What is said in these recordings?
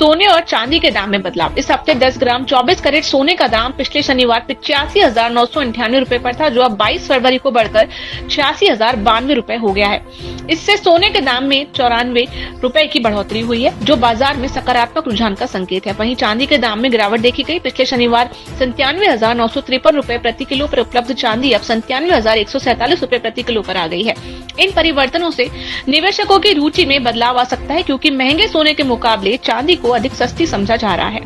सोने और चांदी के दाम में बदलाव। इस हफ्ते 10 ग्राम 24 कैरेट सोने का दाम पिछले शनिवार 85,998 रुपए पर था, जो अब 22 फरवरी को बढ़कर 86,092 रुपए हो गया है। इससे सोने के दाम में 94 रुपए की बढ़ोतरी हुई है, जो बाजार में सकारात्मक रुझान का संकेत है। वहीं चांदी के दाम में गिरावट देखी गई। पिछले शनिवार 97,953 रुपए प्रति किलो पर उपलब्ध चांदी अब 97,147 रुपए प्रति किलो पर आ गई है। इन परिवर्तनों से निवेशकों की रुचि में बदलाव आ सकता है, क्योंकि महंगे सोने के मुकाबले चांदी को अधिक सस्ती समझा जा रहा है।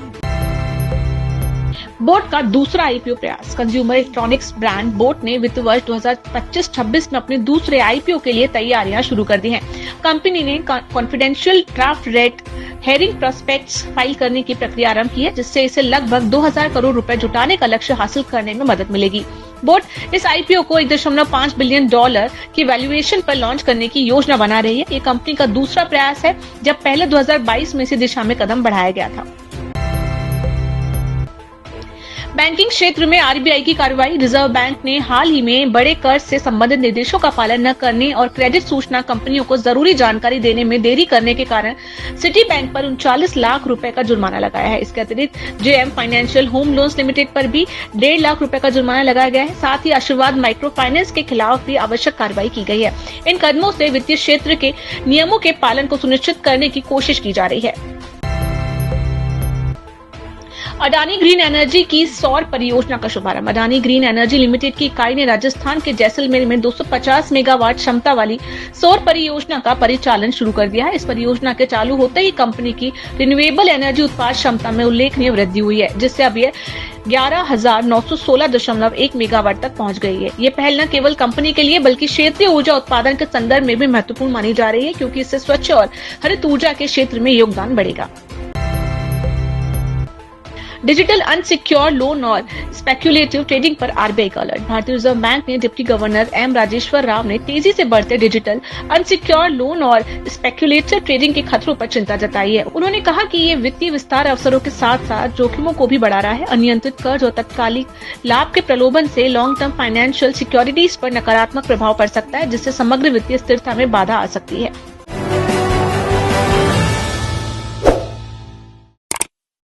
बोट का दूसरा आईपीओ प्रयास। कंज्यूमर इलेक्ट्रॉनिक्स ब्रांड बोट ने वित्त वर्ष 2025-26 में अपने दूसरे आईपीओ के लिए तैयारियां शुरू कर दी हैं। कंपनी ने confidential draft rate hearing prospects file करने की प्रक्रिया आरंभ की है, जिससे इसे लगभग 2,000 करोड़ रुपए जुटाने का लक्ष्य हासिल करने में मदद मिलेगी। बोट इस आईपीओ को $1.5 बिलियन की वैल्यूएशन पर लॉन्च करने की योजना बना रही है। ये कंपनी का दूसरा प्रयास है, जब पहले 2022 में इसी दिशा में कदम बढ़ाया गया था। बैंकिंग क्षेत्र में आरबीआई की कार्रवाई। रिजर्व बैंक ने हाल ही में बड़े कर्ज से संबंधित निर्देशों का पालन न करने और क्रेडिट सूचना कंपनियों को जरूरी जानकारी देने में देरी करने के कारण सिटी बैंक पर 39 लाख रुपए का जुर्माना लगाया है। इसके अतिरिक्त JM financial home loans limited पर भी 1.5 लाख रुपए का जुर्माना लगाया गया है। साथ ही आशीर्वाद माइक्रो फाइनेंस के खिलाफ भी आवश्यक कार्रवाई की गई है। इन कदमों से वित्तीय क्षेत्र के नियमों के पालन को सुनिश्चित करने की कोशिश की जा रही है। अडानी ग्रीन एनर्जी की सौर परियोजना का शुभारंभ। अडानी ग्रीन एनर्जी लिमिटेड की इकाई ने राजस्थान के जैसलमेर में 250 मेगावाट क्षमता वाली सौर परियोजना का परिचालन शुरू कर दिया है। इस परियोजना के चालू होते ही कंपनी की रिन्यूएबल एनर्जी उत्पाद क्षमता में उल्लेखनीय वृद्धि हुई है, जिससे अब यह 11,916.1 मेगावाट तक पहुंच गई है। ये पहल न केवल कंपनी के लिए बल्कि क्षेत्रीय ऊर्जा उत्पादन के संदर्भ में भी महत्वपूर्ण मानी जा रही है, क्योंकि इससे स्वच्छ और हरित ऊर्जा के क्षेत्र में योगदान बढ़ेगा। डिजिटल अनसिक्योर लोन और स्पेक्युलेटिव ट्रेडिंग पर आरबीआई का अलर्ट। भारतीय रिजर्व बैंक ने deputy governor M Rajeshwar Rao ने तेजी से बढ़ते डिजिटल अनसिक्योर लोन और स्पेक्युलेटिव ट्रेडिंग के खतरों पर चिंता जताई है। उन्होंने कहा कि ये वित्तीय विस्तार अवसरों के साथ साथ जोखिमों को भी बढ़ा रहा है। अनियंत्रित कर्ज और तत्कालिक लाभ के प्रलोभन से लॉन्ग टर्म फाइनेंशियल सिक्योरिटीज पर नकारात्मक प्रभाव पड़ सकता है, जिससे समग्र वित्तीय स्थिरता में बाधा आ सकती है।